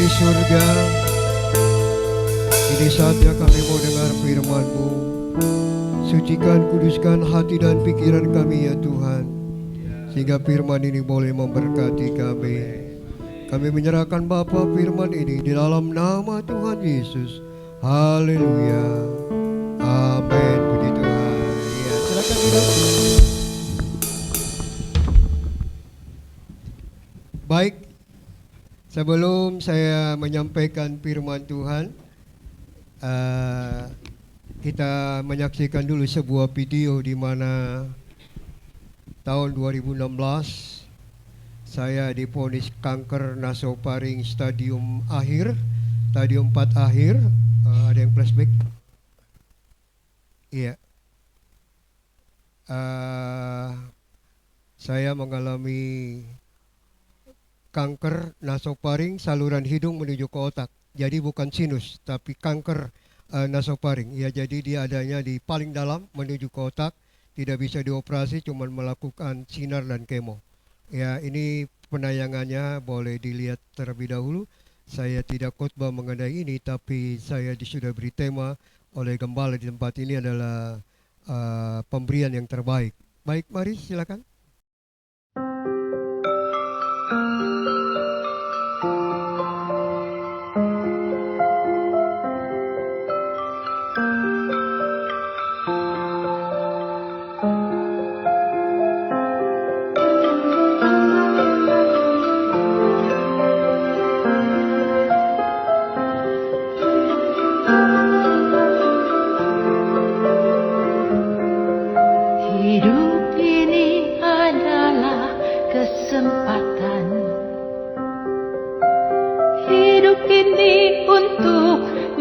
di surga, ini saatnya kami mau dengar firman-Mu. Sucikan, kuduskan hati dan pikiran kami ya Tuhan, sehingga firman ini boleh memberkati kami. Kami menyerahkan Bapa firman ini di dalam nama Tuhan Yesus. Haleluya. Amin. Puji Tuhan. Ya, silakan duduk. Baik, sebelum saya menyampaikan firman Tuhan, kita menyaksikan dulu sebuah video di mana tahun 2016 saya divonis kanker nasofaring stadium 4 akhir. Ada yang flashback? Iya. Saya mengalami kanker nasofaring saluran hidung menuju ke otak. Jadi bukan sinus, tapi kanker nasofaring. Ya, jadi dia adanya di paling dalam menuju ke otak. Tidak bisa dioperasi, cuma melakukan sinar dan kemo. Ya, ini penayangannya boleh dilihat terlebih dahulu. Saya tidak khotbah mengenai ini, tapi saya sudah beri tema oleh gembala di tempat ini adalah pemberian yang terbaik. Baik, mari silakan.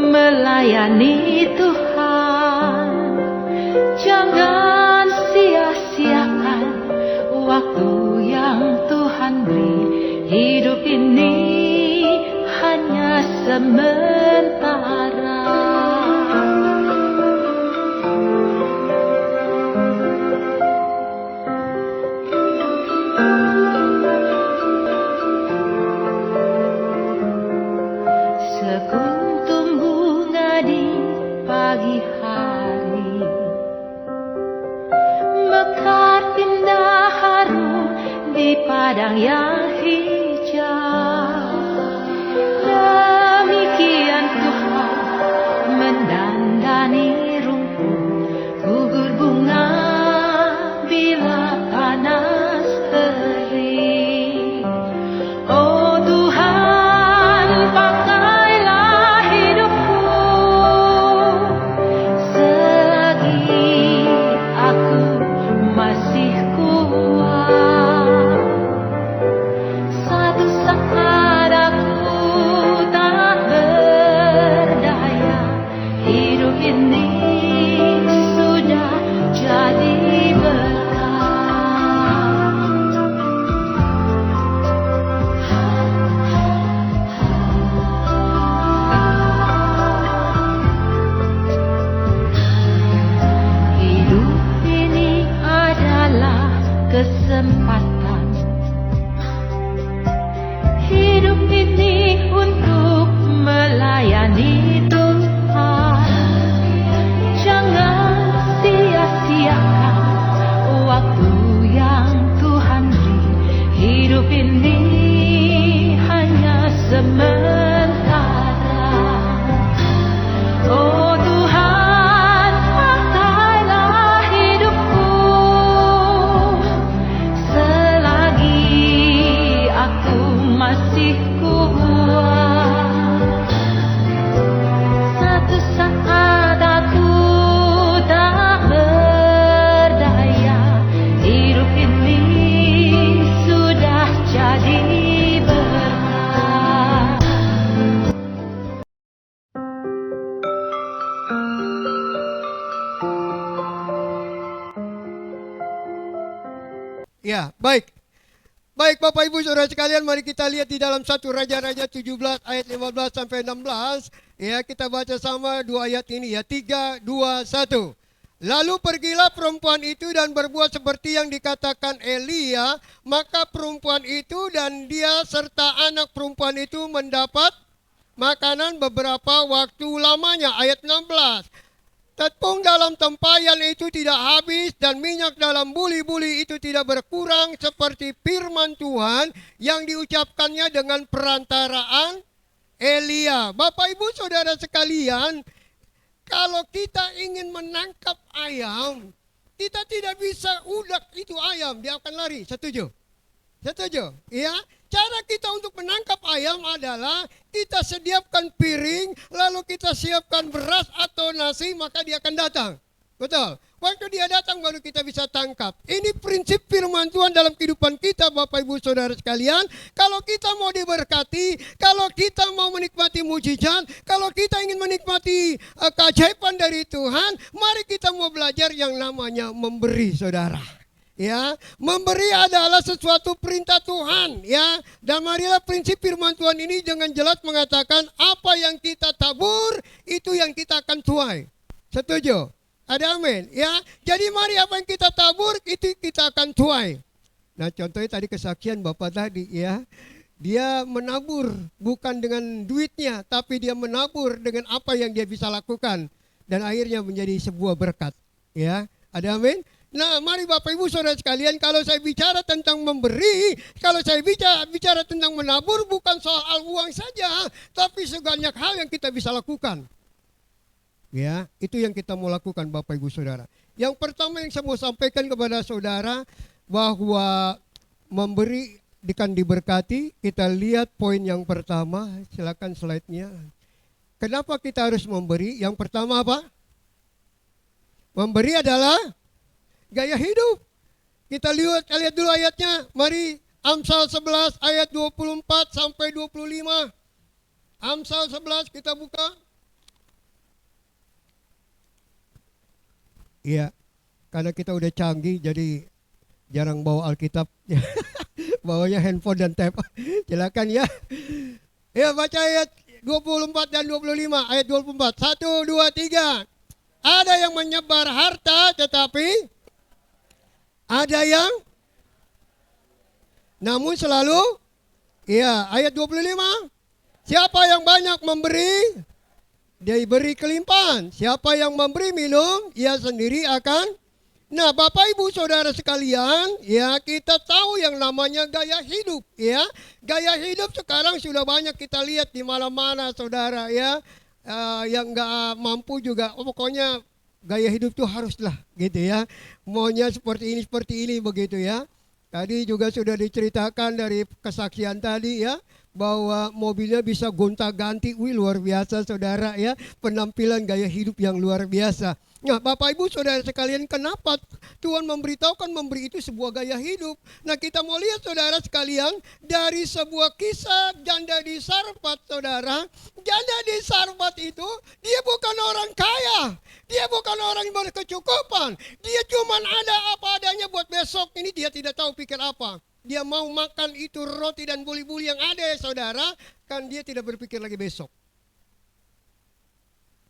Melayani Tuhan, jangan sia-siakan waktu yang Tuhan beri. Hidup ini hanya sementara. Padang yang hijau, demikian Tuhan mendandani rumput, gugur bunga bila panas terik. Oh Tuhan, pakailah hidupku selagi aku masih kuat. Saat aku tak berdaya, hidup ini sudah jadi berkah. Hidup ini adalah kesempatan. Hidup ini untuk melayani Tuhan. Jangan sia-siakan waktu yang Tuhan beri. Hidup ini hanya sementara. Oh Tuhan, pakailah hidupku selagi aku masih kuat. Satu saat aku tak berdaya, hidup ini sudah jadi berkah. Ya, baik. Baik Bapak Ibu Saudara sekalian, mari kita lihat di dalam 1 Raja-Raja 17 ayat 15 sampai 16. Ya, kita baca sama dua ayat ini ya. 3, 2, 1. Lalu pergilah perempuan itu dan berbuat seperti yang dikatakan Elia. Maka perempuan itu dan dia serta anak perempuan itu mendapat makanan beberapa waktu lamanya. Ayat 16. Tepung dalam tempayan itu tidak habis dan minyak dalam buli-buli itu tidak berkurang seperti firman Tuhan yang diucapkannya dengan perantaraan Elia. Bapak Ibu Saudara sekalian, kalau kita ingin menangkap ayam, kita tidak bisa udak itu ayam, dia akan lari. Setuju? Setuju? Ya. Cara kita untuk menangkap ayam adalah kita sediakan piring, lalu kita siapkan beras atau nasi, maka dia akan datang. Betul? Waktu dia datang baru kita bisa tangkap. Ini prinsip firman Tuhan dalam kehidupan kita, Bapak Ibu Saudara sekalian. Kalau kita mau diberkati, kalau kita mau menikmati mujizat, kalau kita ingin menikmati keajaiban dari Tuhan, mari kita mau belajar yang namanya memberi, saudara. Ya, memberi adalah sesuatu perintah Tuhan, ya. Dan marilah prinsip firman Tuhan ini dengan jelas mengatakan apa yang kita tabur itu yang kita akan tuai. Setuju? Ada amin, ya. Jadi mari apa yang kita tabur itu kita akan tuai. Nah, contohnya tadi kesaksian Bapak tadi, ya. Dia menabur bukan dengan duitnya, tapi dia menabur dengan apa yang dia bisa lakukan dan akhirnya menjadi sebuah berkat, ya. Ada amin. Nah, mari Bapak Ibu Saudara sekalian, kalau saya bicara tentang memberi, kalau saya bicara tentang menabur, bukan soal uang saja, tapi sebanyak hal yang kita bisa lakukan. Ya, itu yang kita mau lakukan Bapak Ibu Saudara. Yang pertama yang saya mau sampaikan kepada saudara, bahwa memberi akan diberkati. Kita lihat poin yang pertama, silakan slide-nya. Kenapa kita harus memberi? Yang pertama apa? Memberi adalah gaya hidup. Kita lihat dulu ayatnya. Mari Amsal 11 ayat 24 sampai 25. Amsal 11 kita buka. Iya, karena kita udah canggih jadi jarang bawa Alkitab. Bawanya handphone dan tab. Silakan ya. Ya, baca ayat 24 dan 25. Ayat 24. 1, 2, 3. Ada yang menyebar harta tetapi ada yang namun selalu, iya, ayat 25. Siapa yang banyak memberi, dia beri kelimpahan. Siapa yang memberi minum, ia sendiri akan. Nah, Bapak Ibu Saudara sekalian, ya, kita tahu yang namanya gaya hidup, ya. Gaya hidup sekarang sudah banyak kita lihat di mana-mana, saudara, ya. Yang nggak mampu juga, pokoknya gaya hidup itu haruslah, gitu ya. Maunya seperti ini begitu ya. Tadi juga sudah diceritakan dari kesaksian tadi ya, bahwa mobilnya bisa gonta-ganti. Wih, luar biasa saudara ya, penampilan gaya hidup yang luar biasa. Nah, Bapak Ibu Saudara sekalian, kenapa Tuhan memberitahukan memberi itu sebuah gaya hidup? Nah, kita mau lihat saudara sekalian dari sebuah kisah janda di Sarfat, saudara. Janda di Sarfat itu dia bukan orang kaya, dia bukan orang yang berkecukupan, dia cuma ada apa adanya buat besok ini. Dia tidak tahu pikir apa. Dia mau makan itu roti dan buli-buli yang ada ya saudara, kan dia tidak berpikir lagi besok.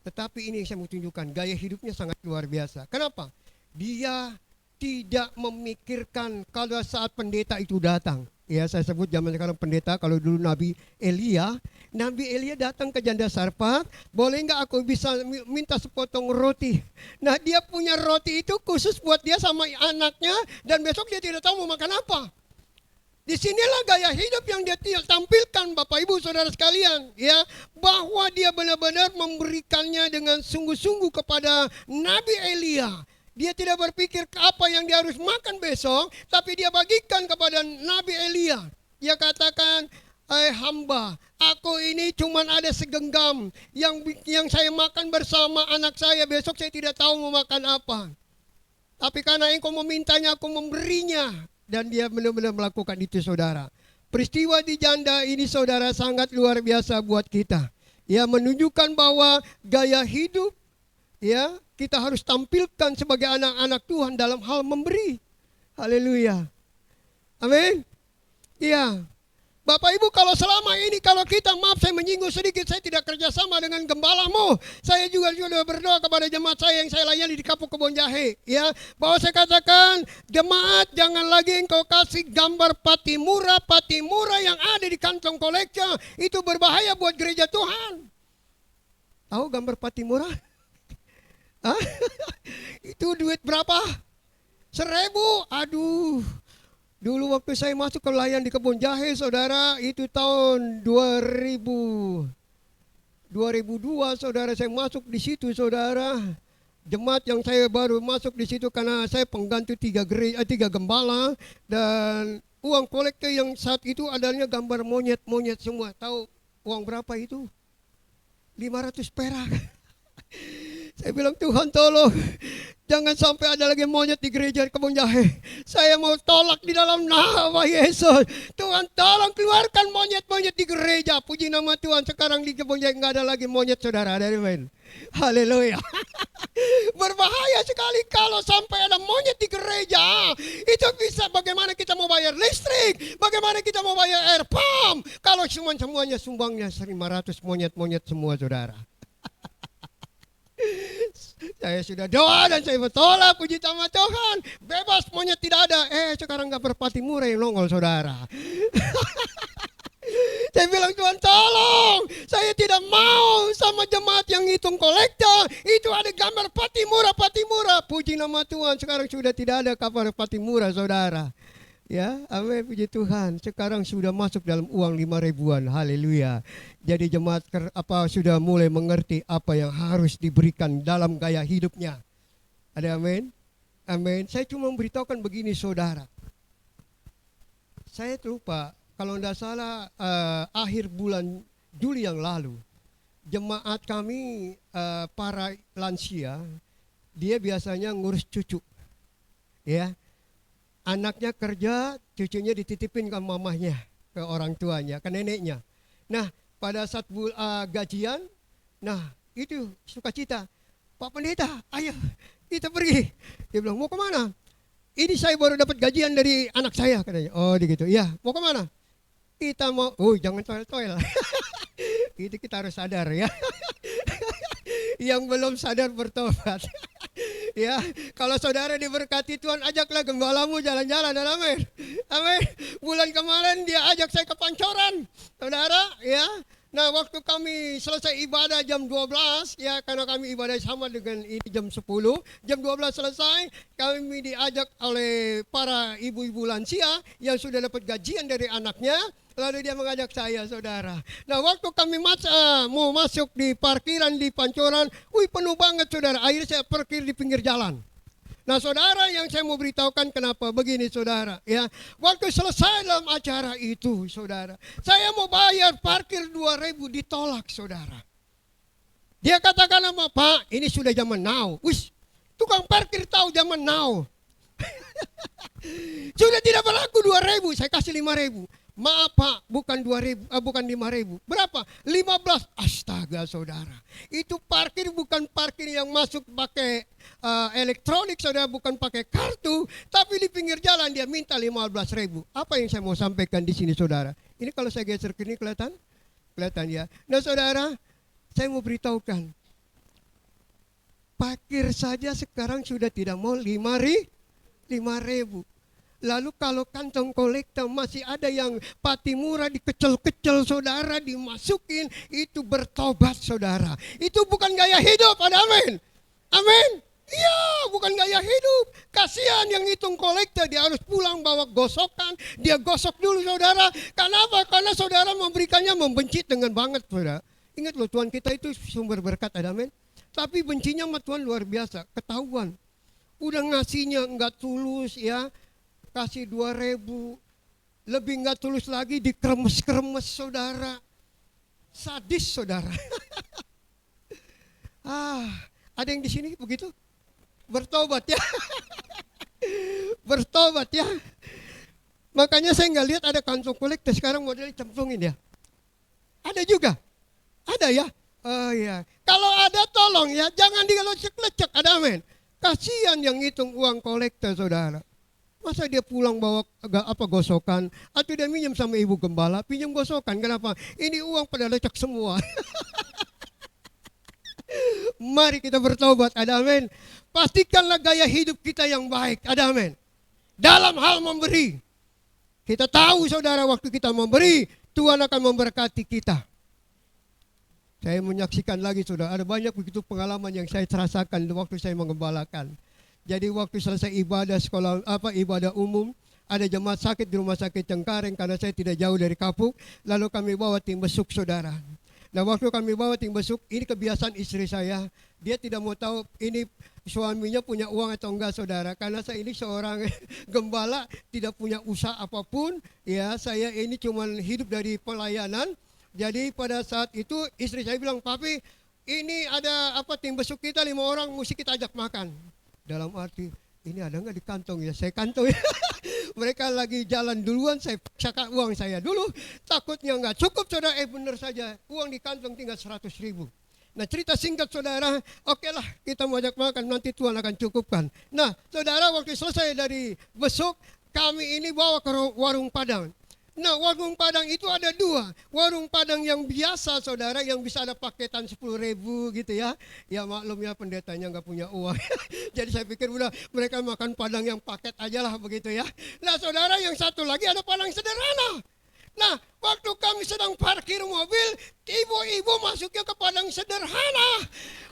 Tetapi ini yang saya mau tunjukkan, gaya hidupnya sangat luar biasa. Kenapa? Dia tidak memikirkan kalau saat pendeta itu datang. Ya, saya sebut zaman sekarang pendeta, kalau dulu Nabi Elia datang ke janda Sarfat, boleh nggak aku bisa minta sepotong roti? Nah, dia punya roti itu khusus buat dia sama anaknya, dan besok dia tidak tahu mau makan apa. Disinilah gaya hidup yang dia tampilkan Bapak Ibu Saudara sekalian, ya, bahwa dia benar-benar memberikannya dengan sungguh-sungguh kepada Nabi Elia. Dia tidak berpikir apa yang dia harus makan besok, tapi dia bagikan kepada Nabi Elia. Dia katakan, hamba, aku ini cuma ada segenggam yang saya makan bersama anak saya, besok saya tidak tahu mau makan apa. Tapi karena engkau memintanya, aku memberinya. Dan dia benar-benar melakukan itu saudara. Peristiwa di janda ini saudara sangat luar biasa buat kita. Ya, menunjukkan bahwa gaya hidup, ya, kita harus tampilkan sebagai anak-anak Tuhan dalam hal memberi. Haleluya. Amin. Ya. Bapak Ibu, kalau selama ini kalau kita, maaf saya menyinggung sedikit, saya tidak kerjasama dengan gembalamu. Saya juga sudah berdoa kepada jemaat saya yang saya layani di Kapuk Kebon Jahe, ya, bahwa saya katakan, jemaat jangan lagi engkau kasih gambar patimura yang ada di kantong kolektor. Itu berbahaya buat gereja Tuhan. Tahu gambar patimura? Hah? Itu duit berapa? 1.000. Aduh. Dulu waktu saya masuk ke layan di Kebon Jahe, saudara, itu tahun 2002, saudara, saya masuk di situ, saudara. Jemaat yang saya baru masuk di situ karena saya pengganti 3 gembala, dan uang kolektor yang saat itu adanya gambar monyet-monyet semua. Tahu uang berapa itu? 500 perak. Saya bilang, Tuhan tolong, jangan sampai ada lagi monyet di gereja Kebon Jahe. Saya mau tolak di dalam nama Yesus. Tuhan tolong keluarkan monyet-monyet di gereja. Puji nama Tuhan, sekarang di Kebon Jahe nggak ada lagi monyet, saudara. Amin. Haleluya. Berbahaya sekali kalau sampai ada monyet di gereja. Itu bisa bagaimana kita mau bayar listrik, bagaimana kita mau bayar air pump, kalau semuanya sumbangnya 500 monyet-monyet semua, saudara. Saya sudah doa dan saya bertolak, puji nama Tuhan, bebas, monyet tidak ada. Sekarang gambar patimura yang nongol, saudara. Saya bilang, Tuhan tolong, saya tidak mau sama jemaat yang hitung kolektor. Itu ada gambar patimura. Puji nama Tuhan, sekarang sudah tidak ada gambar patimura, saudara. Ya, amin, puji Tuhan. Sekarang sudah masuk dalam uang 5.000-an. Haleluya. Jadi jemaat sudah mulai mengerti apa yang harus diberikan dalam gaya hidupnya. Ada amin? Amin. Saya cuma memberitahukan begini, saudara. Saya lupa, kalau tidak salah akhir bulan Juli yang lalu, jemaat kami para lansia, dia biasanya ngurus cucu. Ya. Anaknya kerja, cucunya dititipin ke mamahnya, ke orang tuanya, ke neneknya. Nah, pada saat gajian, nah itu sukacita. Pak Pendeta, ayo kita pergi. Dia bilang, mau kemana? Ini saya baru dapat gajian dari anak saya, katanya. Oh, gitu. Ya, mau kemana? Kita mau, jangan toel-toel. Itu kita harus sadar, ya. Yang belum sadar bertobat. Ya, kalau saudara diberkati Tuhan, ajaklah gembalamu jalan-jalan, amin. Amin. Bulan kemarin dia ajak saya ke Pancoran, saudara, ya. Nah, waktu kami selesai ibadah jam 12, ya, karena kami ibadah sama dengan ini jam 10, jam 12 selesai, kami diajak oleh para ibu-ibu lansia yang sudah dapat gajian dari anaknya. Lalu dia mengajak saya, saudara. Nah, waktu kami mau masuk di parkiran di Pancoran, penuh banget, saudara. Akhirnya saya parkir di pinggir jalan. Nah, saudara, yang saya mau beritahukan kenapa begini, saudara. Ya, waktu selesai dalam acara itu, saudara, saya mau bayar parkir 2.000, ditolak, saudara. Dia katakan apa, Pak? Ini sudah zaman now. Tukang parkir tahu zaman now. Sudah tidak berlaku 2.000, saya kasih 5.000. Maaf Pak, bukan 2.000, bukan 5.000. Berapa? 15. Astaga, saudara. Itu parkir bukan parkir yang masuk pakai elektronik, saudara, bukan pakai kartu, tapi di pinggir jalan dia minta 15.000. Apa yang saya mau sampaikan di sini, saudara? Ini kalau saya geser ke ini kelihatan? Kelihatan, ya. Nah, saudara, saya mau beritahukan. Parkir saja sekarang sudah tidak mau 5.000. Lalu kalau kantong kolektor masih ada yang patimura dikecil-kecil, saudara, dimasukin, itu bertobat, saudara. Itu bukan gaya hidup, ada amin. Amin. Iya, bukan gaya hidup. Kasihan yang hitung kolektor, dia harus pulang bawa gosokan, dia gosok dulu, saudara. Kenapa? Karena saudara memberikannya membenci dengan banget, saudara. Ingat loh, Tuhan kita itu sumber berkat, ada amin. Tapi bencinya sama Tuhan luar biasa, ketahuan. Udah ngasihnya enggak tulus, ya. Kasih 2.000, lebih enggak tulus lagi, dikremes-kremes, saudara. Sadis, saudara. Ada yang di sini begitu? Bertobat, ya. Bertobat, ya. Makanya saya enggak lihat ada kantong kolektor sekarang modelnya cemplungin, ya. Ada juga. Ada, ya. Oh ya. Kalau ada tolong, ya, jangan dilecek-lecek, ada amin. Kasihan yang hitung uang kolektor, saudara. Masa dia pulang bawa gosokan, atau dia minjem sama ibu gembala, pinjam gosokan. Kenapa? Ini uang pada lecek semua. Mari kita bertobat, ada amin. Pastikanlah gaya hidup kita yang baik, ada amin. Dalam hal memberi, kita tahu saudara, waktu kita memberi, Tuhan akan memberkati kita. Saya menyaksikan lagi saudara, ada banyak begitu pengalaman yang saya rasakan waktu saya mengembalakan. Jadi waktu selesai ibadah ibadah umum, ada jemaat sakit di rumah sakit Cengkareng karena saya tidak jauh dari Kapuk, lalu kami bawa tim besuk saudara. Nah waktu kami bawa tim besuk, ini kebiasaan istri saya, dia tidak mau tahu ini suaminya punya uang atau enggak saudara, karena saya ini seorang gembala, tidak punya usaha apapun, ya saya ini cuma hidup dari pelayanan. Jadi pada saat itu istri saya bilang, "Papi, ini ada tim besuk kita 5 orang, mesti kita ajak makan." Dalam arti, ini ada nggak di kantong ya? Saya kantong ya. Mereka lagi jalan duluan, saya paksakan uang saya dulu. Takutnya nggak cukup saudara, benar saja. Uang di kantong tinggal 100.000. Nah cerita singkat saudara, oke lah kita mau ajak makan, nanti Tuhan akan cukupkan. Nah saudara, waktu selesai dari besok, kami ini bawa ke warung Padang. Nah warung Padang itu ada 2. Warung Padang yang biasa saudara, yang bisa ada paketan 10.000 gitu ya. Ya maklum ya, pendetanya nggak punya uang. Jadi saya pikir udah mereka makan Padang yang paket aja lah begitu ya. Nah saudara, yang satu lagi ada Padang sederhana. Nah waktu kami sedang parkir mobil, ibu-ibu masuknya ke Padang sederhana.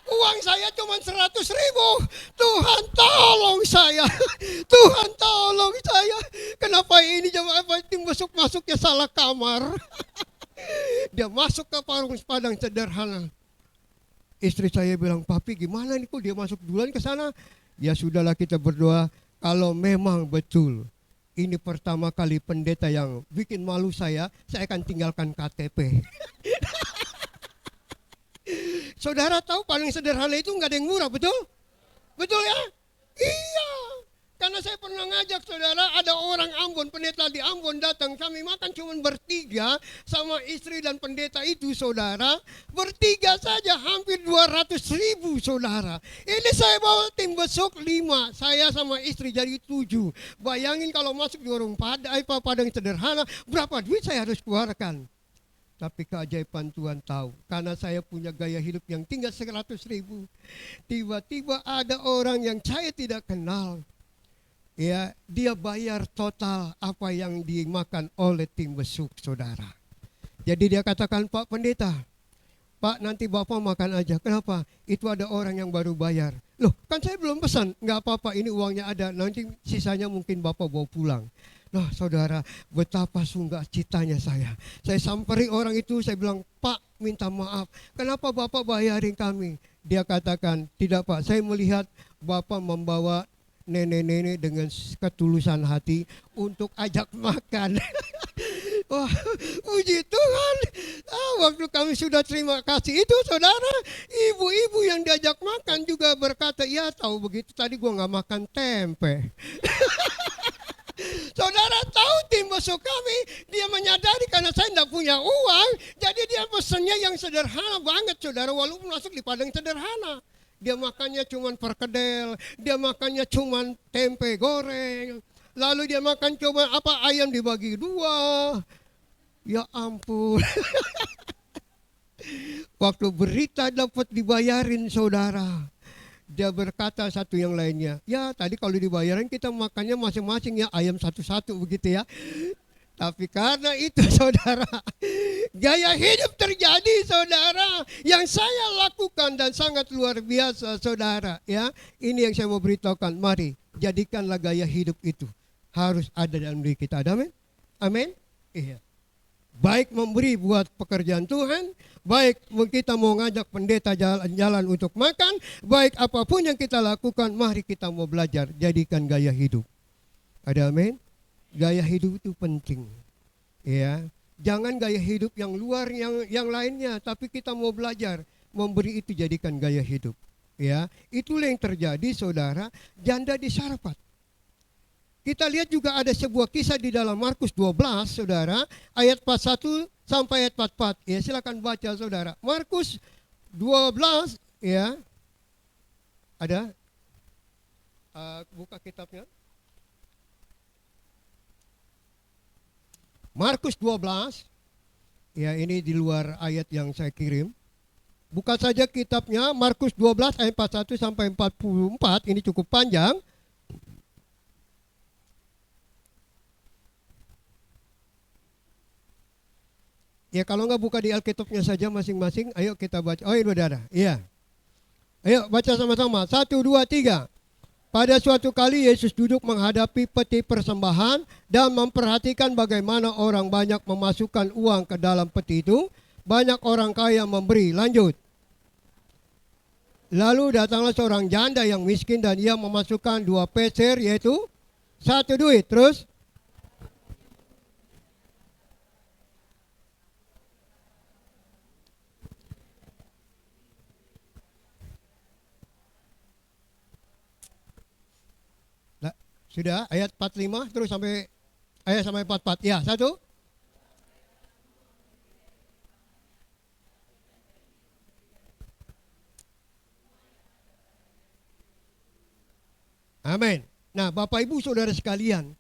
Uang saya cuma 100.000. Tuhan tolong saya. Tuhan tolong saya. Kenapa ini tim besuk masuknya salah kamar? Dia masuk ke warung Padang sederhana. Istri saya bilang, "Papi gimana nih kok dia masuk duluan ke sana?" Ya sudahlah, kita berdoa. Kalau memang betul ini pertama kali pendeta yang bikin malu saya akan tinggalkan KTP. Saudara tahu paling sederhana itu nggak ada yang murah, betul? Betul ya? Iya. Karena saya pernah ngajak saudara, ada orang Ambon, pendeta di Ambon datang, kami makan cuma bertiga sama istri dan pendeta itu saudara. Bertiga saja hampir 200.000 saudara. Ini saya bawa tim besok 5, saya sama istri jadi 7. Bayangin kalau masuk di warung Padang sederhana, berapa duit saya harus keluarkan. Tapi keajaiban Tuhan tahu, karena saya punya gaya hidup yang tinggal 100.000. Tiba-tiba ada orang yang saya tidak kenal. Ya, dia bayar total apa yang dimakan oleh tim besuk saudara. Jadi dia katakan, "Pak Pendeta, Pak nanti Bapak makan aja." Kenapa? Itu ada orang yang baru bayar. Loh kan saya belum pesan. Nggak apa-apa, ini uangnya ada, nanti sisanya mungkin Bapak bawa pulang. Nah saudara, betapa sukacitanya saya. Saya samperi orang itu, saya bilang, "Pak minta maaf, kenapa Bapak bayarin kami?" Dia katakan, "Tidak Pak, saya melihat Bapak membawa nenek-nenek dengan ketulusan hati untuk ajak makan." Wah, puji Tuhan. Waktu kami sudah terima kasih itu saudara, ibu-ibu yang diajak makan juga berkata, "Ya tahu begitu tadi gua nggak makan tempe." Saudara tahu tim besok kami, dia menyadari karena saya tidak punya uang, jadi dia pesannya yang sederhana banget saudara, walaupun masuk di Padang sederhana. Dia makannya cuma perkedel, dia makannya cuma tempe goreng, lalu dia makan cuma ayam dibagi 2. Ya ampun. Waktu berita dapat dibayarin saudara, dia berkata satu yang lainnya, "Ya tadi kalau dibayarin kita makannya masing-masing ya, ayam satu-satu begitu ya." Tapi karena itu saudara, gaya hidup terjadi saudara, yang saya lakukan dan sangat luar biasa saudara ya. Ini yang saya mau beritahukan, mari jadikanlah gaya hidup itu harus ada dalam diri kita. Amin? Amin? Iya. Baik memberi buat pekerjaan Tuhan, baik kita mau ngajak pendeta jalan-jalan untuk makan, baik apapun yang kita lakukan, mari kita mau belajar jadikan gaya hidup. Ada amin? Gaya hidup itu penting. Ya, jangan gaya hidup yang luar yang lainnya, tapi kita mau belajar memberi itu jadikan gaya hidup. Ya, itulah yang terjadi saudara, janda di Sarfat. Kita lihat juga ada sebuah kisah di dalam Markus 12, saudara, ayat 41 sampai ayat 44. Ya, silakan baca saudara. Markus 12, ya. Ada? Buka kitabnya. Markus 12. Ya, ini di luar ayat yang saya kirim. Buka saja kitabnya, Markus 12 ayat 41 sampai 44. Ini cukup panjang. Ya, kalau nggak buka di Alkitabnya saja masing-masing. Ayo kita baca. Oh, ini udah ada. Iya. Ayo baca sama-sama. 1, 2, 3. Pada suatu kali Yesus duduk menghadapi peti persembahan dan memperhatikan bagaimana orang banyak memasukkan uang ke dalam peti itu. Banyak orang kaya memberi. Lanjut. Lalu datanglah seorang janda yang miskin dan ia memasukkan 2 peser, yaitu 1 duit. Terus? Sudah ayat 45 terus sampai ayat sampai 44. Ya, 1. Amin. Nah, Bapak Ibu Saudara sekalian,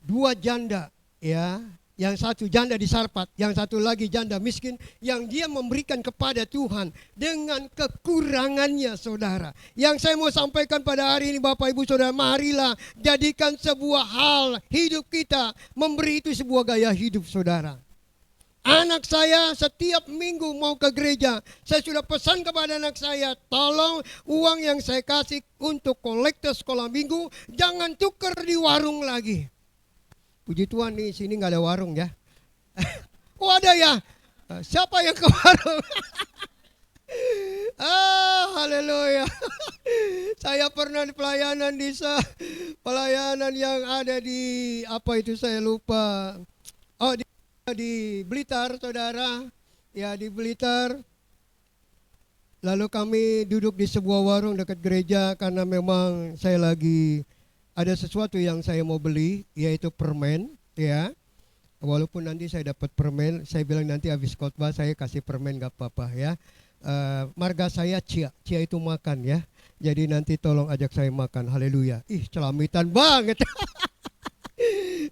2 janda ya, yang satu janda di Sarpat, yang satu lagi janda miskin yang dia memberikan kepada Tuhan dengan kekurangannya, saudara. Yang saya mau sampaikan pada hari ini Bapak Ibu Saudara, marilah jadikan sebuah hal hidup kita, memberi itu sebuah gaya hidup, saudara. Anak saya setiap minggu mau ke gereja, saya sudah pesan kepada anak saya, tolong uang yang saya kasih untuk kolektor sekolah minggu jangan tukar di warung lagi. Puji Tuhan, nih sini nggak ada warung ya. Oh, ada ya. Siapa yang ke warung? Haleluya. Saya pernah di pelayanan pelayanan yang ada di apa itu saya lupa. Oh, di Blitar, saudara. Ya, di Blitar. Lalu kami duduk di sebuah warung dekat gereja karena memang saya lagi ada sesuatu yang saya mau beli, yaitu permen, ya. Walaupun nanti saya dapat permen, saya bilang nanti habis khotbah saya kasih permen, gak apa-apa ya. Marga saya Cia itu makan ya. Jadi nanti tolong ajak saya makan, haleluya. Ih, celamitan banget.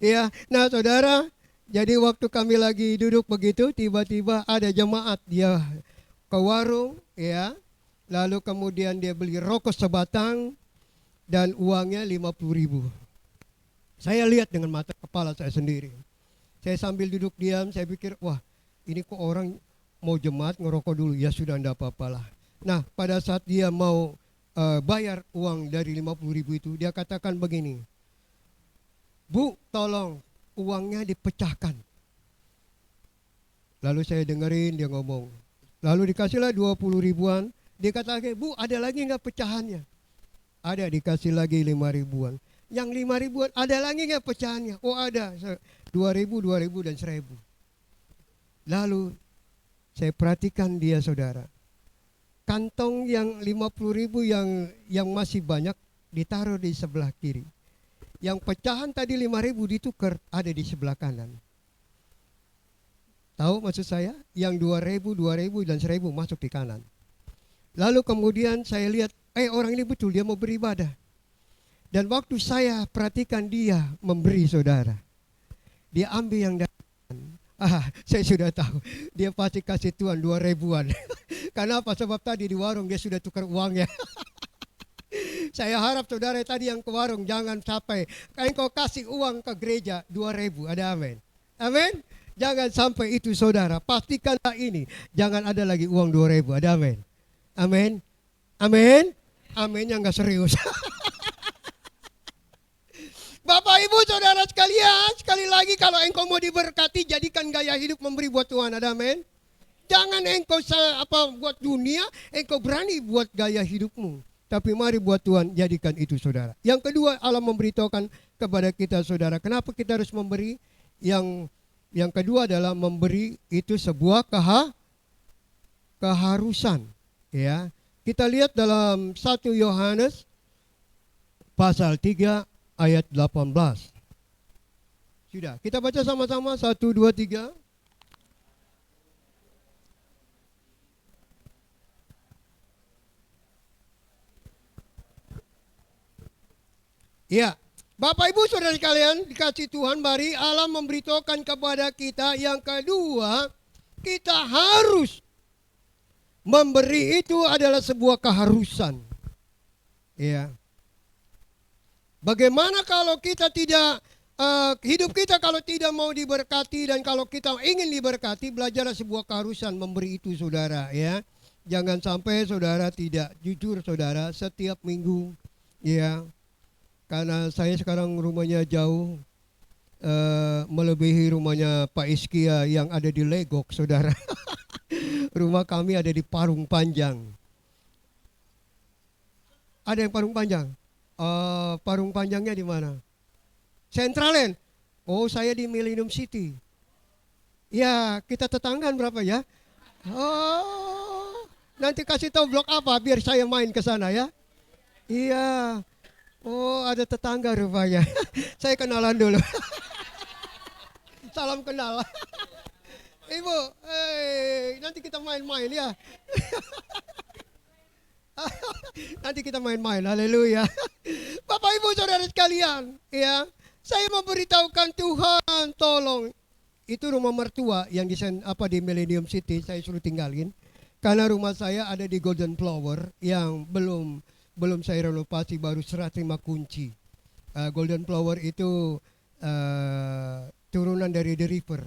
Ya, nah saudara, jadi waktu kami lagi duduk begitu, tiba-tiba ada jemaat, dia ke warung, ya. Lalu kemudian dia beli rokok sebatang, dan uangnya 50.000. Saya lihat dengan mata kepala saya sendiri. Saya sambil duduk diam, saya pikir, wah ini kok orang mau jemaat ngerokok dulu. Ya sudah, enggak apa-apalah. Nah, pada saat dia mau bayar uang dari 50.000 itu, dia katakan begini, Bu, tolong uangnya dipecahkan. Lalu saya dengerin dia ngomong. Lalu dikasihlah 20 ribuan. Dia katakan, Bu, ada lagi enggak pecahannya? Ada, dikasih lagi 5 ribuan. Yang 5 ribuan ada lagi nggak pecahannya? Oh ada, 2.000, 2.000 dan 1.000. Lalu saya perhatikan dia, saudara. Kantong yang 50.000 yang masih banyak ditaruh di sebelah kiri. Yang pecahan tadi 5.000 ditukar ada di sebelah kanan. Tahu maksud saya? Yang 2.000, 2.000 dan 1.000 masuk di kanan. Lalu kemudian saya lihat, orang ini betul dia mau beribadah. Dan waktu saya perhatikan dia memberi, saudara, dia ambil yang datang. Saya sudah tahu dia pasti kasih Tuhan 2.000-an. Kenapa? Sebab tadi di warung dia sudah tukar uangnya. Saya harap saudara tadi yang ke warung jangan sampai engkau kasih uang ke gereja 2.000. Ada amin? Amin? Jangan sampai itu, saudara. Pastikanlah ini, jangan ada lagi uang 2.000. Ada amin? Amin? Amin? Aminnya nggak serius. Bapak Ibu Saudara sekalian, sekali lagi kalau engkau mau diberkati, jadikan gaya hidup memberi buat Tuhan. Ada amin? Jangan engkau buat dunia, engkau berani buat gaya hidupmu. Tapi mari buat Tuhan, jadikan itu, saudara. Yang kedua, Allah memberitahukan kepada kita, saudara, kenapa kita harus memberi. Yang kedua adalah memberi itu sebuah keharusan. Ya, kita lihat dalam 1 Yohanes pasal 3 ayat 18. Sudah, kita baca sama-sama 1, 2, 3. Ya, Bapak Ibu Saudara sekalian dikasih Tuhan, mari Allah memberitahukan kepada kita yang kedua, kita harus memberi itu adalah sebuah keharusan. Ya. Bagaimana kalau kita tidak hidup kita kalau tidak mau diberkati, dan kalau kita ingin diberkati, belajarlah sebuah keharusan memberi itu, saudara, ya. Jangan sampai saudara tidak jujur, saudara, setiap minggu, ya. Karena saya sekarang rumahnya jauh, melebihi rumahnya Pak Iskia yang ada di Legok, saudara. Rumah kami ada di Parung Panjang. Ada yang Parung Panjang? Parung Panjangnya di mana? Centralen. Oh, saya di Millennium City. Ya, kita tetanggaan berapa ya? Oh, nanti kasih tahu blok apa biar saya main ke sana ya. Iya. Oh, ada tetangga rupanya. Saya kenalan dulu. Salam kenal. Ibu, nanti kita main-main ya. Nanti kita main-main, haleluya. Bapak Ibu Saudara sekalian, ya, saya memberitahukan Tuhan, tolong. Itu rumah mertua yang di Millennium City, saya suruh tinggalin. Karena rumah saya ada di Golden Flower yang belum saya renovasi, baru serah terima kunci. Golden Flower itu turunan dari The River,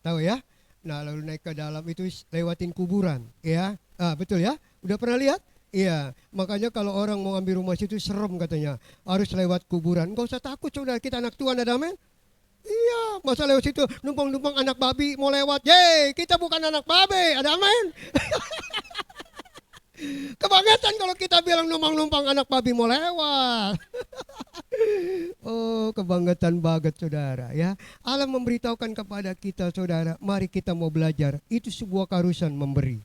tahu ya? Nah, lalu naik ke dalam itu lewatin kuburan, ya. Betul ya? Udah pernah lihat? Iya, makanya kalau orang mau ambil rumah situ serem katanya, harus lewat kuburan. Enggak usah takut, saudara, kita anak Tuhan, ada amin? Iya, masa lewat situ numpang-numpang anak babi mau lewat. Yeay, kita bukan anak babi, ada amin? Kebangetan kalau kita bilang numpang-numpang anak babi mau lewat. Oh, kebangetan banget, saudara, ya. Allah memberitahukan kepada kita, saudara, mari kita mau belajar. Itu sebuah keharusan memberi,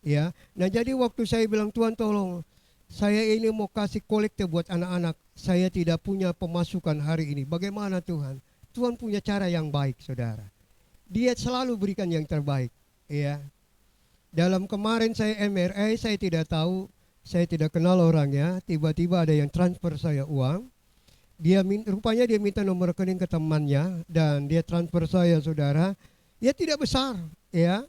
ya. Nah, jadi waktu saya bilang, Tuhan tolong, saya ini mau kasih kolekte buat anak-anak, saya tidak punya pemasukan hari ini. Bagaimana Tuhan? Tuhan punya cara yang baik, saudara. Dia selalu berikan yang terbaik, ya. Dalam kemarin saya MRI, saya tidak tahu, saya tidak kenal orangnya, tiba-tiba ada yang transfer saya uang. Rupanya dia minta nomor rekening ke temannya dan dia transfer saya, saudara. Ya tidak besar, ya,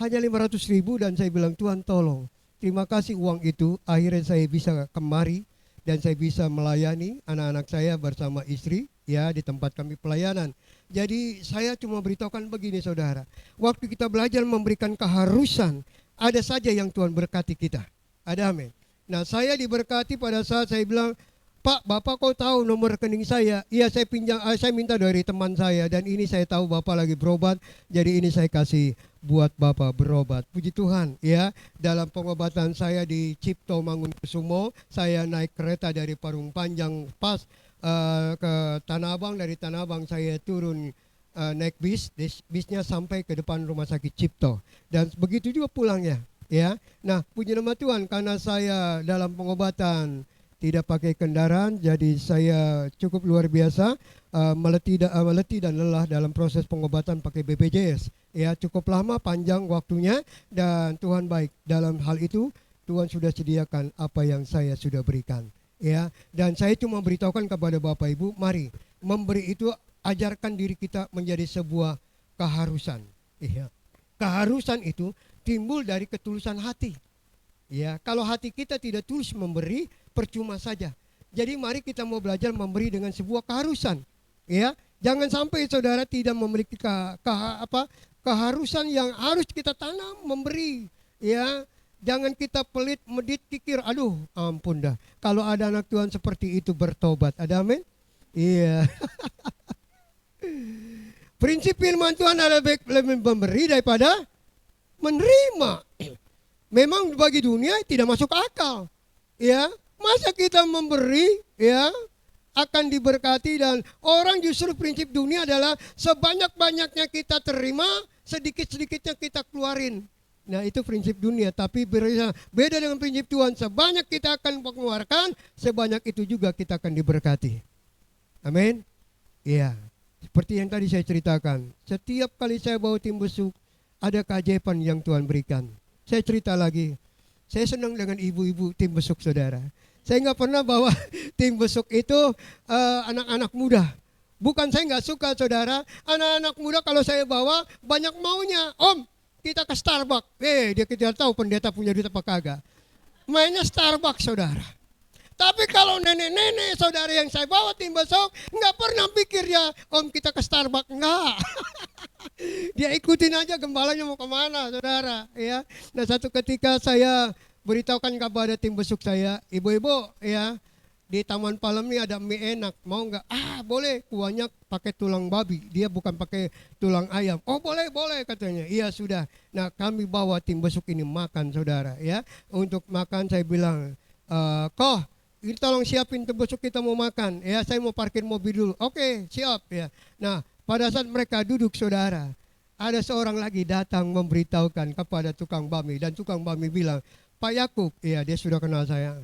hanya 500.000, dan saya bilang, Tuhan tolong, terima kasih uang itu. Akhirnya saya bisa kemari dan saya bisa melayani anak-anak saya bersama istri, ya, di tempat kami pelayanan. Jadi saya cuma beritahukan begini, saudara, waktu kita belajar memberikan keharusan, ada saja yang Tuhan berkati kita. Ada amin. Nah, saya diberkati pada saat saya bilang, Pak, Bapak kau tahu nomor rekening saya? Iya, saya minta dari teman saya, dan ini saya tahu Bapak lagi berobat, jadi ini saya kasih buat Bapak berobat. Puji Tuhan, ya. Dalam pengobatan saya di Cipto Mangunkusumo, saya naik kereta dari Parung Panjang pas ke Tanah Abang. Dari Tanah Abang saya turun naik bisnya sampai ke depan rumah sakit Cipto, dan begitu juga pulangnya, ya. Nah, puji nama Tuhan, karena saya dalam pengobatan tidak pakai kendaraan, jadi saya cukup luar biasa meletih dan lelah dalam proses pengobatan pakai BPJS. Ya, cukup lama, panjang waktunya, dan Tuhan baik. Dalam hal itu Tuhan sudah sediakan apa yang saya sudah berikan. Ya, dan saya cuma beritahukan kepada Bapak Ibu, mari memberi itu, ajarkan diri kita menjadi sebuah keharusan. Ya, keharusan itu timbul dari ketulusan hati. Ya, kalau hati kita tidak tulus memberi, percuma saja. Jadi mari kita mau belajar memberi dengan sebuah keharusan. Ya, jangan sampai saudara tidak memiliki keharusan yang harus kita tanam memberi. Ya, jangan kita pelit, medit, kikir. Aduh, ampun dah. Kalau ada anak Tuhan seperti itu bertobat. Ada amin? Iya. Prinsip firman Tuhan adalah lebih memberi daripada menerima. Memang bagi dunia tidak masuk akal, ya. Masa kita memberi, ya, akan diberkati, dan orang justru prinsip dunia adalah sebanyak-banyaknya kita terima, sedikit-sedikitnya kita keluarin. Nah, itu prinsip dunia, tapi beda dengan prinsip Tuhan. Sebanyak kita akan mengeluarkan, sebanyak itu juga kita akan diberkati. Amin. Iya. Seperti yang tadi saya ceritakan, setiap kali saya bawa tim besuk, ada keajaiban yang Tuhan berikan. Saya cerita lagi, saya senang dengan ibu-ibu tim besuk, saudara. Saya nggak pernah bawa tim besuk itu anak-anak muda. Bukan saya nggak suka saudara, anak-anak muda kalau saya bawa banyak maunya. Om, kita ke Starbucks. Dia tidak tahu pendeta punya duit apa kagak. Mainnya Starbucks saudara. Tapi kalau nenek-nenek saudara yang saya bawa tim besok, nggak pernah pikir dia, om kita ke Starbucks, nggak. Dia ikutin aja gembalanya mau kemana saudara. Ya. Nah satu ketika saya beritahukan kepada tim besuk saya, ibu-ibu ya, di Taman Palem ini ada mie enak, mau nggak? Boleh, kuahnya pakai tulang babi, dia bukan pakai tulang ayam. Oh boleh katanya. Iya sudah. Nah kami bawa tim besuk ini makan saudara ya. Untuk makan saya bilang, Koh, ini tolong siapin tim besuk kita mau makan. Ya saya mau parkir mobil dulu. Oke siap ya. Nah pada saat mereka duduk saudara, ada seorang lagi datang memberitahukan kepada tukang bami, dan tukang bami bilang, Pak Yakub, ya dia sudah kenal saya.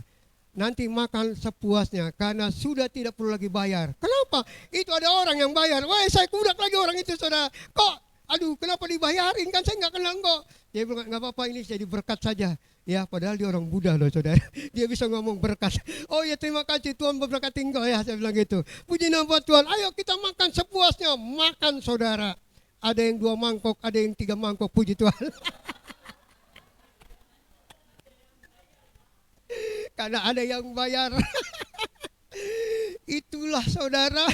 Nanti makan sepuasnya karena sudah tidak perlu lagi bayar. Kenapa? Itu ada orang yang bayar. Wah saya kudak lagi orang itu saudara. Kok? Aduh kenapa dibayarin? Kan saya nggak kenal kok. Dia bilang nggak apa-apa ini jadi berkat saja. Ya padahal dia orang Buddha loh saudara. Dia bisa ngomong berkat. Oh ya terima kasih Tuhan memberkati engkau ya. Saya bilang gitu. Puji nama Tuhan. Ayo kita makan sepuasnya. Makan saudara. Ada yang 2 mangkok, ada yang 3 mangkok. Puji Tuhan. Karena ada yang bayar. Itulah saudara,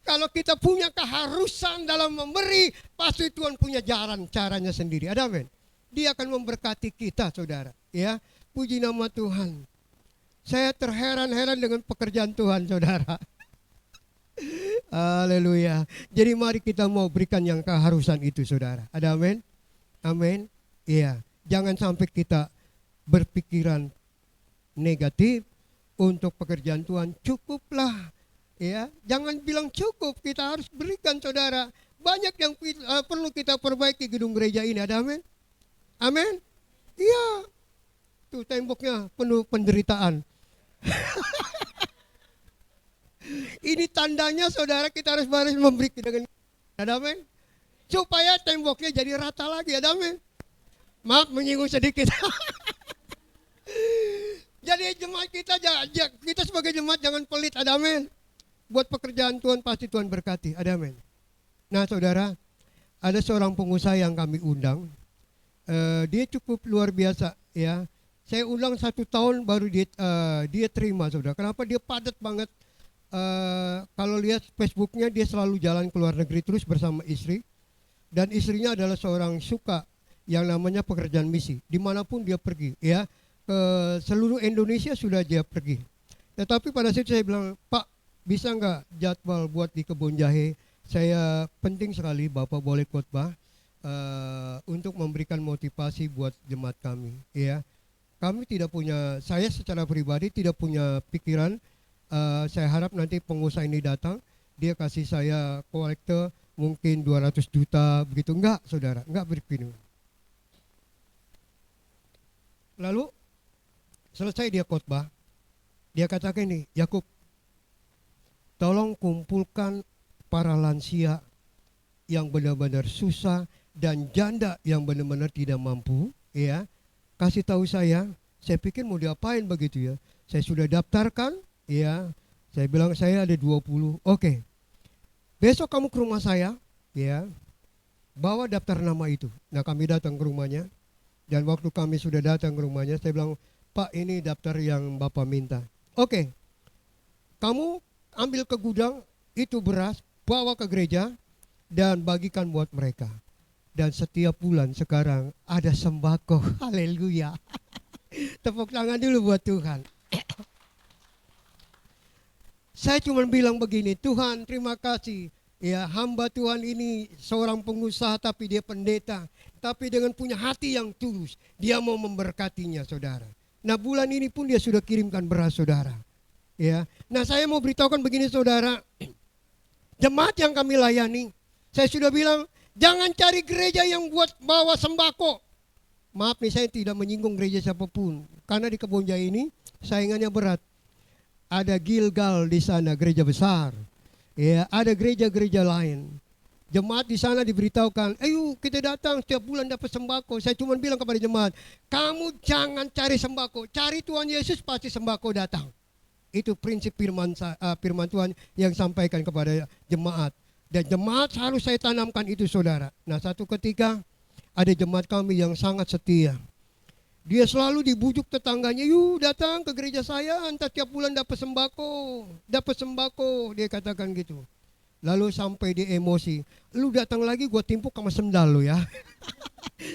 kalau kita punya keharusan dalam memberi, pasti Tuhan punya jalan caranya sendiri. Ada amin. Dia akan memberkati kita saudara. Ya, puji nama Tuhan. Saya terheran-heran dengan pekerjaan Tuhan saudara. Haleluya. Jadi mari kita mau berikan yang keharusan itu saudara. Ada amin. Amin. Iya. Jangan sampai kita berpikiran negatif untuk pekerjaan Tuhan. Cukuplah ya, jangan bilang cukup, kita harus berikan saudara. Banyak yang perlu kita perbaiki gedung gereja ini. Ada amin? Amin? Iya. Tuh temboknya penuh penderitaan. Ini tandanya saudara kita harus memberi dengan. Ada amin? Supaya temboknya jadi rata lagi. Ada amin? Maaf menyinggung sedikit. Jadi jemaat kita sebagai jemaat jangan pelit, ada amin. Buat pekerjaan Tuhan pasti Tuhan berkati, ada amin. Nah saudara, ada seorang pengusaha yang kami undang, dia cukup luar biasa ya. Saya undang 1 tahun baru dia terima saudara. Kenapa? Dia padat banget. Kalau lihat Facebooknya dia selalu jalan ke luar negeri terus bersama istri. Dan istrinya adalah seorang suka yang namanya pekerjaan misi. Dimanapun dia pergi ya. Ke seluruh Indonesia sudah dia pergi. Tetapi pada saat saya bilang, Pak bisa nggak jadwal buat di Kebun Jahe? Saya penting sekali Bapak boleh khotbah untuk memberikan motivasi buat jemaat kami. Ya, kami tidak punya, saya secara pribadi tidak punya pikiran. Saya harap nanti pengusaha ini datang, dia kasih saya kolektor mungkin 200 juta begitu. Enggak saudara, enggak berpikir. Lalu selesai dia khotbah, dia katakan ini, Yakub, tolong kumpulkan para lansia yang benar-benar susah dan janda yang benar-benar tidak mampu, ya. Kasih tahu saya pikir mau diapain begitu ya. Saya sudah daftarkan, ya. Saya bilang saya ada 20. Oke. Besok kamu ke rumah saya, ya. Bawa daftar nama itu. Nah, kami datang ke rumahnya. Dan waktu kami sudah datang ke rumahnya, saya bilang, Pak ini daftar yang Bapak minta. Oke, kamu ambil ke gudang, itu beras, bawa ke gereja, dan bagikan buat mereka. Dan setiap bulan sekarang ada sembako. Haleluya. Tepuk tangan dulu buat Tuhan. Saya cuma bilang begini, Tuhan terima kasih. Ya hamba Tuhan ini seorang pengusaha tapi dia pendeta. Tapi dengan punya hati yang tulus, dia mau memberkatinya saudara. Nah bulan ini pun dia sudah kirimkan beras saudara. Ya, nah saya mau beritahukan begini saudara. Jemaat yang kami layani, saya sudah bilang jangan cari gereja yang buat bawa sembako. Maaf nih saya tidak menyinggung gereja siapapun. Karena di Kebun Jahe ini saingannya berat. Ada Gilgal di sana, gereja besar. Ya, ada gereja-gereja lain. Jemaat di sana diberitahukan, ayo kita datang setiap bulan dapat sembako. Saya cuma bilang kepada jemaat, kamu jangan cari sembako, cari Tuhan Yesus pasti sembako datang. Itu prinsip firman Tuhan yang sampaikan kepada jemaat. Dan jemaat harus saya tanamkan itu, saudara. Nah, satu ketika ada jemaat kami yang sangat setia. Dia selalu dibujuk tetangganya, yuk datang ke gereja saya, entah tiap bulan dapat sembako, dia katakan gitu. Lalu sampai dia emosi, lu datang lagi gue timpuk sama sendal lu ya.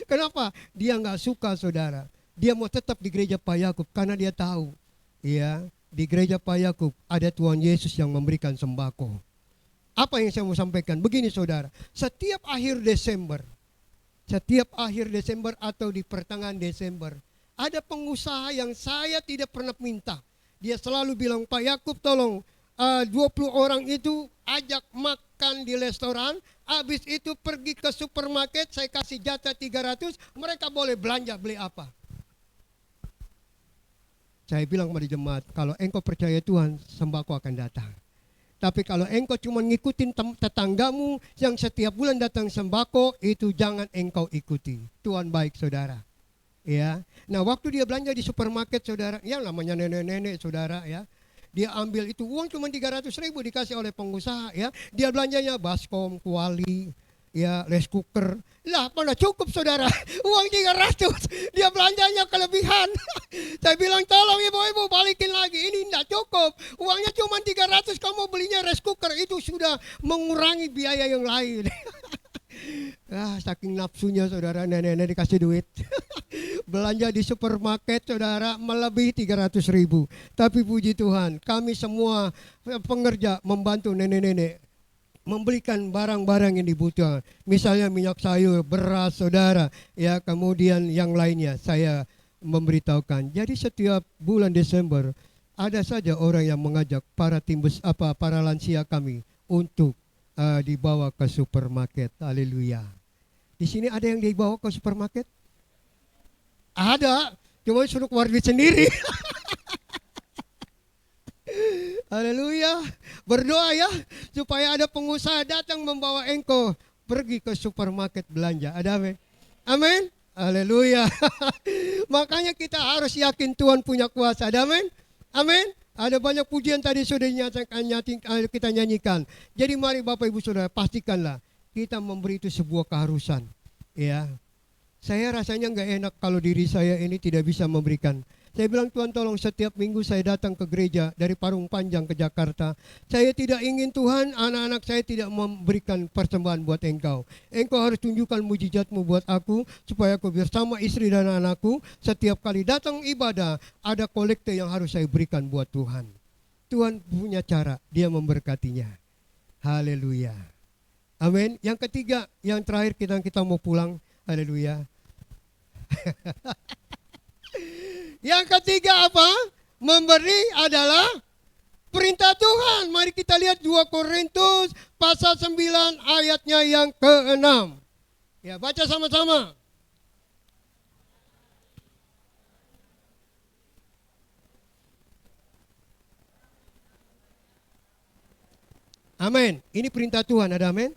Kenapa? Dia nggak suka, saudara. Dia mau tetap di gereja Pak Yakub karena dia tahu, ya, di gereja Pak Yakub ada Tuhan Yesus yang memberikan sembako. Apa yang saya mau sampaikan? Begini, saudara, setiap akhir Desember atau di pertengahan Desember, ada pengusaha yang saya tidak pernah minta. Dia selalu bilang, Pak Yakub tolong 20 orang itu ajak makan di restoran, habis itu pergi ke supermarket, saya kasih jatah 300, mereka boleh belanja, beli apa. Saya bilang kepada jemaat, kalau engkau percaya Tuhan, sembako akan datang. Tapi kalau engkau cuma ngikutin tetanggamu yang setiap bulan datang sembako, itu jangan engkau ikuti. Tuhan baik, saudara. Ya. Nah, waktu dia belanja di supermarket, saudara, ya namanya nenek-nenek, saudara, ya. Dia ambil itu uang cuma 300.000 dikasih oleh pengusaha, ya. Dia belanjanya baskom, kuali, ya, rice cooker. Lah, mana cukup, saudara? Uang 300, dia belanjanya kelebihan. Saya bilang, tolong ibu-ibu balikin lagi, ini tidak cukup. Uangnya cuma 300, kamu belinya rice cooker, itu sudah mengurangi biaya yang lain. Saking nafsunya, saudara, nenek-nenek dikasih duit. Belanja di supermarket, saudara, melebihi 300.000. Tapi puji Tuhan, kami semua pengerja membantu nenek-nenek membelikan barang-barang yang dibutuhkan. Misalnya minyak sayur, beras, saudara, ya, kemudian yang lainnya saya memberitahukan. Jadi setiap bulan Desember ada saja orang yang mengajak para lansia kami untuk dibawa ke supermarket. Haleluya. Di sini ada yang dibawa ke supermarket? Ada, cuma suruh keluar duit sendiri. Haleluya. Berdoa ya, supaya ada pengusaha datang membawa engkau pergi ke supermarket belanja. Ada amin? Amin? Haleluya. Makanya kita harus yakin Tuhan punya kuasa. Ada amin? Amin? Ada banyak pujian tadi sudah kita nyanyikan. Jadi mari Bapak Ibu Saudara, pastikanlah kita memberi itu sebuah keharusan. Ya. Saya rasanya nggak enak kalau diri saya ini tidak bisa memberikan. Saya bilang, Tuhan tolong, setiap minggu saya datang ke gereja dari Parung Panjang ke Jakarta. Saya tidak ingin Tuhan, anak-anak saya tidak memberikan persembahan buat Engkau. Engkau harus tunjukkan mujizat-Mu buat aku, supaya aku bersama istri dan anakku, setiap kali datang ibadah, ada kolekte yang harus saya berikan buat Tuhan. Tuhan punya cara, Dia memberkatinya. Haleluya. Amin. Yang ketiga, yang terakhir kita mau pulang. Haleluya. Yang ketiga apa? Memberi adalah perintah Tuhan. Mari kita lihat 2 Korintus pasal 9 ayatnya yang ke-6. Ya, baca sama-sama. Amin. Ini perintah Tuhan, ada amin?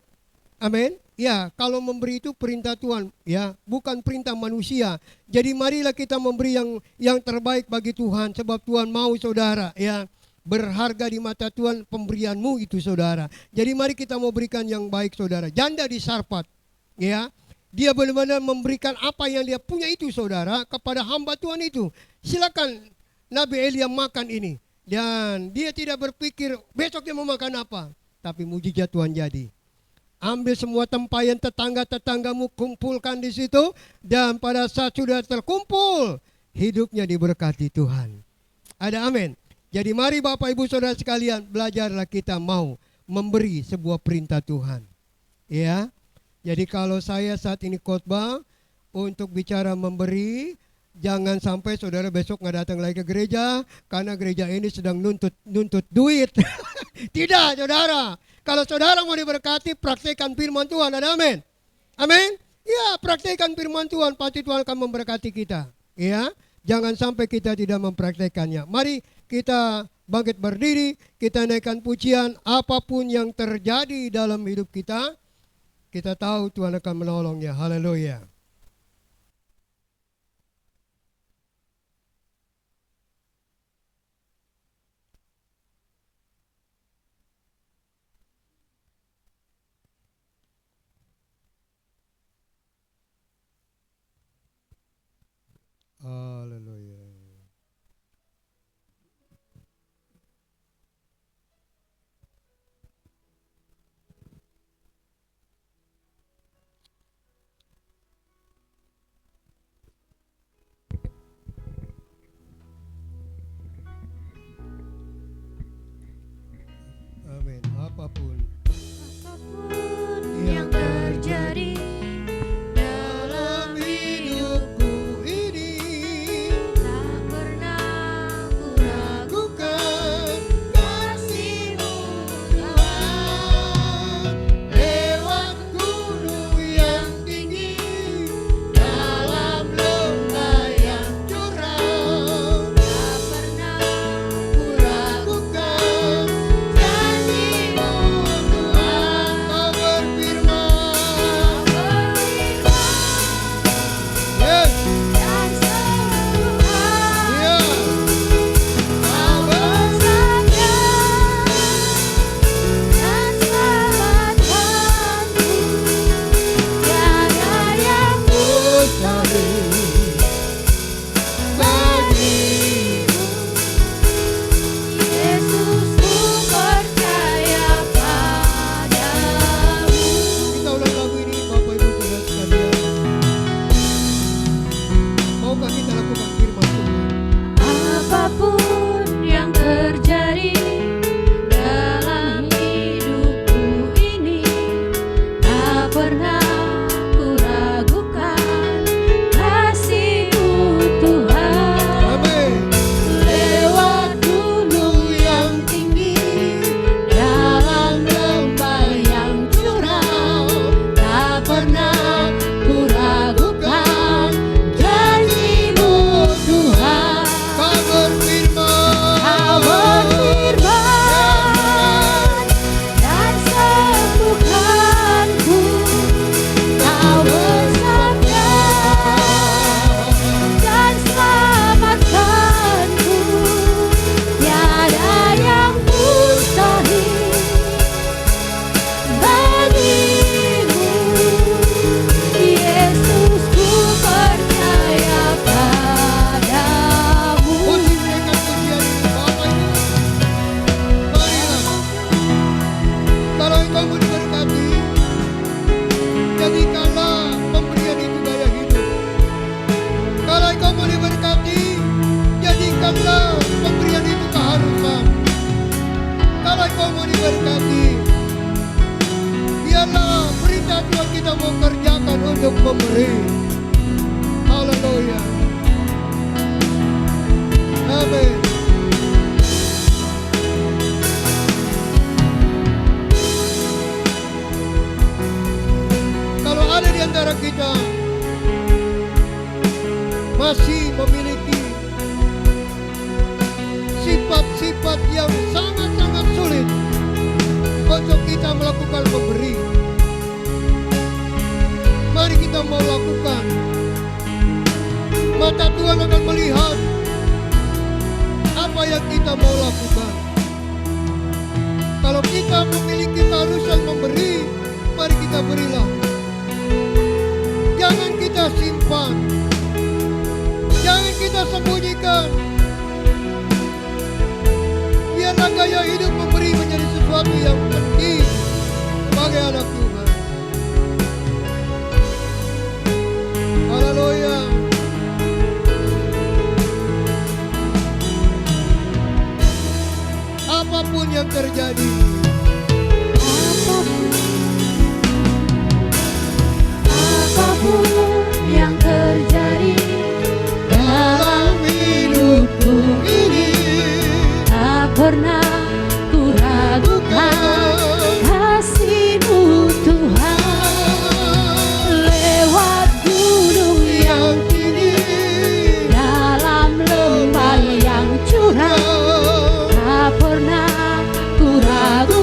Amin. Ya, kalau memberi itu perintah Tuhan, ya, bukan perintah manusia. Jadi marilah kita memberi yang terbaik bagi Tuhan, sebab Tuhan mau, saudara, ya, berharga di mata Tuhan pemberianmu itu, saudara. Jadi mari kita mau berikan yang baik, saudara. Janda di Sarfat, ya, dia benar-benar memberikan apa yang dia punya itu, saudara, kepada hamba Tuhan itu. Silakan Nabi Elia makan ini, dan dia tidak berpikir besok dia mau makan apa, tapi mujizat Tuhan jadi. Ambil semua tempayan tetangga-tetanggamu, kumpulkan di situ, dan pada saat sudah terkumpul, hidupnya diberkati Tuhan. Ada amin. Jadi mari Bapak Ibu Saudara sekalian, belajarlah kita mau memberi sebuah perintah Tuhan. Ya. Jadi kalau saya saat ini khotbah untuk bicara memberi, jangan sampai saudara besok nggak datang lagi ke gereja karena gereja ini sedang nuntut duit. Tidak, saudara. Kalau saudara mau diberkati, praktekkan firman Tuhan. Ada amin? Amin? Ya, praktekkan firman Tuhan, pasti Tuhan akan memberkati kita. Ya, jangan sampai kita tidak mempraktekannya. Mari kita bangkit berdiri, kita naikkan pujian. Apapun yang terjadi dalam hidup kita, kita tahu Tuhan akan menolongnya. Haleluya. apapun apapun yang terjadi dalam hidupku ini, tak pernah ku ragukan kasih-Mu Tuhan. lewat gunung yang tinggi, dalam lembah yang curam, Tak pernah ku ragukan janji-Mu Tuhan. Kau berfirman, yes, dan Tuhan iya, kau bersabda dan selamatkanku, tiada yang mustahil bagimu. Yesus, ku percaya padamu. Kita ulang lagu ini, Bapak Ibu Saudara sekalian. Maukah kita lakukan firman Tuhan? Apapun yang terjadi dalam hidupku ini, tak pernah ku ragukan kasih-Mu Tuhan. Amin. Lewat gunung yang tinggi, dalam lembah yang curam, tak pernah ku ragukan janji-Mu Tuhan. Kau berfirman, Kau berfirman dan sembuhkanku, Kau bersabda dan selamatkanku, tiada yang mustahil bagimu. Yesus, ku percaya padamu. posisikan pujian ini, Bapak Ibu. Marilah, kalau engkau mau diberkati, jadikanlah pemberian itu gaya hidup. Kalau engkau mau diberkati, jadikanlah pemberian itu keharusan. Kalau engkau mau diberkati, biarlah perintah Tuhan kita mau kerjakan untuk memberi. Haleluya. Amin. Kalau ada di antara kita masih memiliki sifat-sifat yang sangat-sangat sulit untuk kita melakukan memberi, mari kita mau lakukan. Mata Tuhan akan melihat apa yang kita mau lakukan. Kalau kita memiliki keharusan memberi, mari kita berilah. Jangan kita simpan, jangan kita sembunyikan. Biarlah gaya hidup memberi menjadi sesuatu yang penting sebagai anak Tuhan. Haleluya. Apapun yang terjadi, Apapun yang terjadi dalam hidupku ini, tak pernah ku ragukan kasih-Mu Tuhan. Lewat gunung yang tinggi, dalam lembah yang curam, tak pernah ku ragukan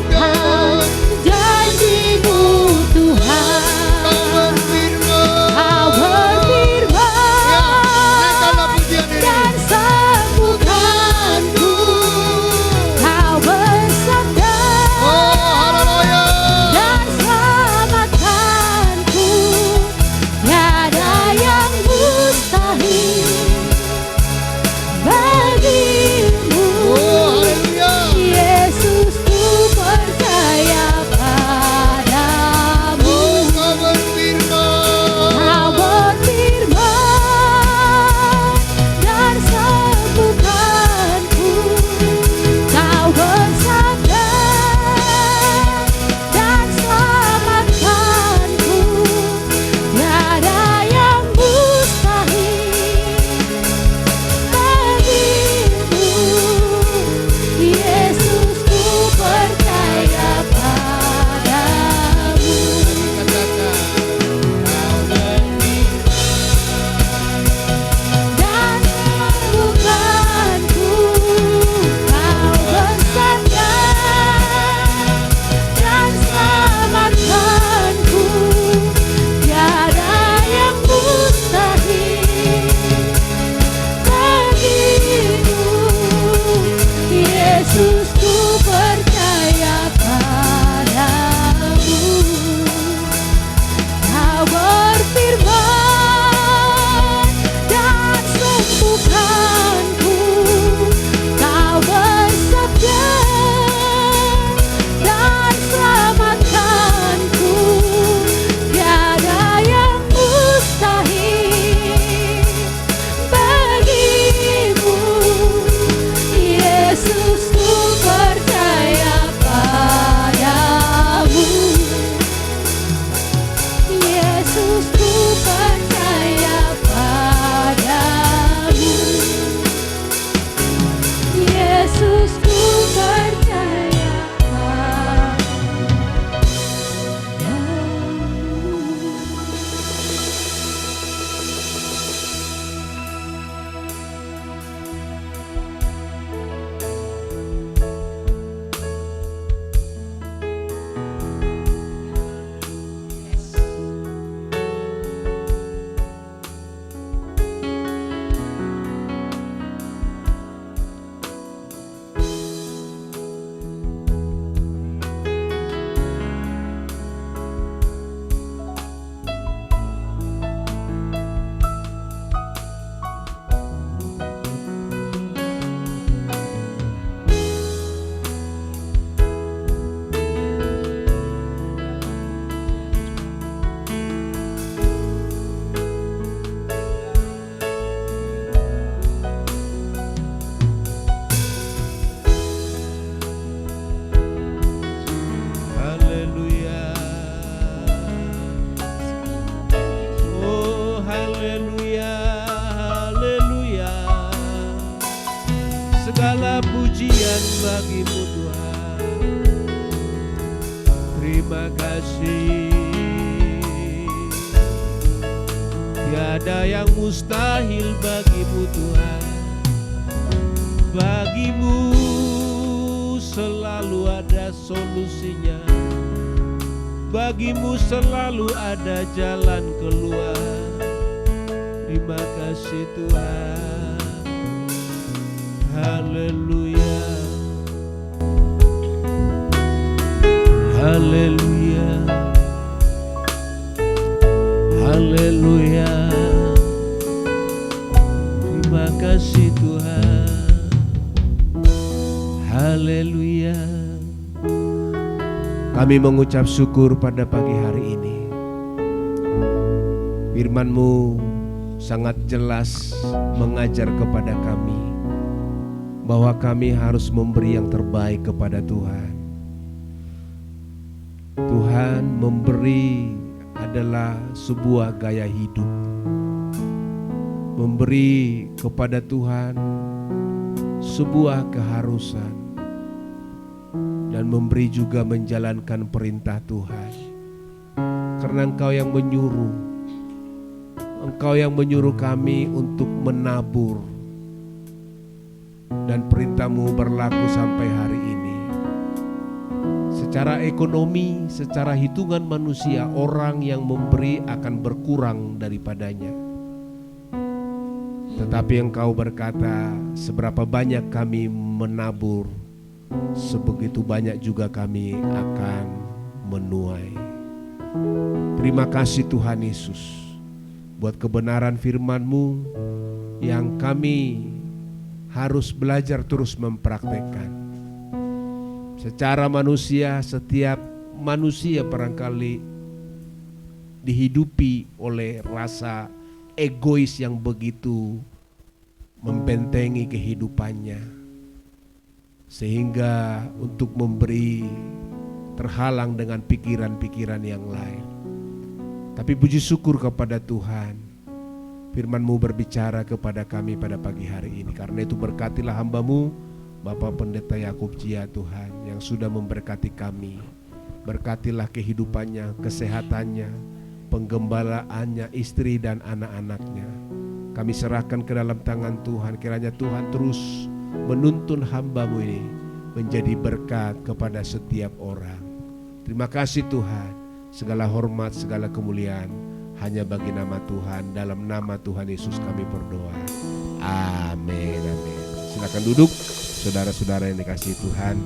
kemuliaan bagi-Mu Tuhan. Terima kasih. Tiada yang mustahil bagi-Mu Tuhan. Bagi-Mu selalu ada solusinya. Bagi-Mu selalu ada jalan keluar. Terima kasih Tuhan. Haleluya. Haleluya. Haleluya. Terima kasih Tuhan. Haleluya. Kami mengucap syukur pada pagi hari ini. Firman-Mu sangat jelas mengajar kepada kami bahwa kami harus memberi yang terbaik kepada Tuhan. Tuhan, memberi adalah sebuah gaya hidup. Memberi kepada Tuhan sebuah keharusan. Dan memberi juga menjalankan perintah Tuhan. Karena Engkau yang menyuruh. Engkau yang menyuruh kami untuk menabur. Dan perintah-Mu berlaku sampai hari ini. Secara ekonomi, secara hitungan manusia, orang yang memberi akan berkurang daripadanya. Tetapi Engkau berkata, seberapa banyak kami menabur, sebegitu banyak juga kami akan menuai. Terima kasih Tuhan Yesus buat kebenaran firman-Mu yang kami harus belajar terus mempraktekkan. Secara manusia, setiap manusia barangkali dihidupi oleh rasa egois yang begitu membentengi kehidupannya. Sehingga untuk memberi terhalang dengan pikiran-pikiran yang lain. Tapi puji syukur kepada Tuhan, firman-Mu berbicara kepada kami pada pagi hari ini. Karena itu berkatilah hamba-Mu, Bapak Pendeta Yakub Cia Tuhan, yang sudah memberkati kami. Berkatilah kehidupannya, kesehatannya, penggembalaannya, istri dan anak-anaknya. Kami serahkan ke dalam tangan Tuhan. Kiranya Tuhan terus menuntun hamba-Mu ini menjadi berkat kepada setiap orang. Terima kasih Tuhan. Segala hormat, segala kemuliaan hanya bagi nama Tuhan. Dalam nama Tuhan Yesus kami berdoa. Amin, amin. Silakan duduk, saudara-saudara yang dikasihi Tuhan.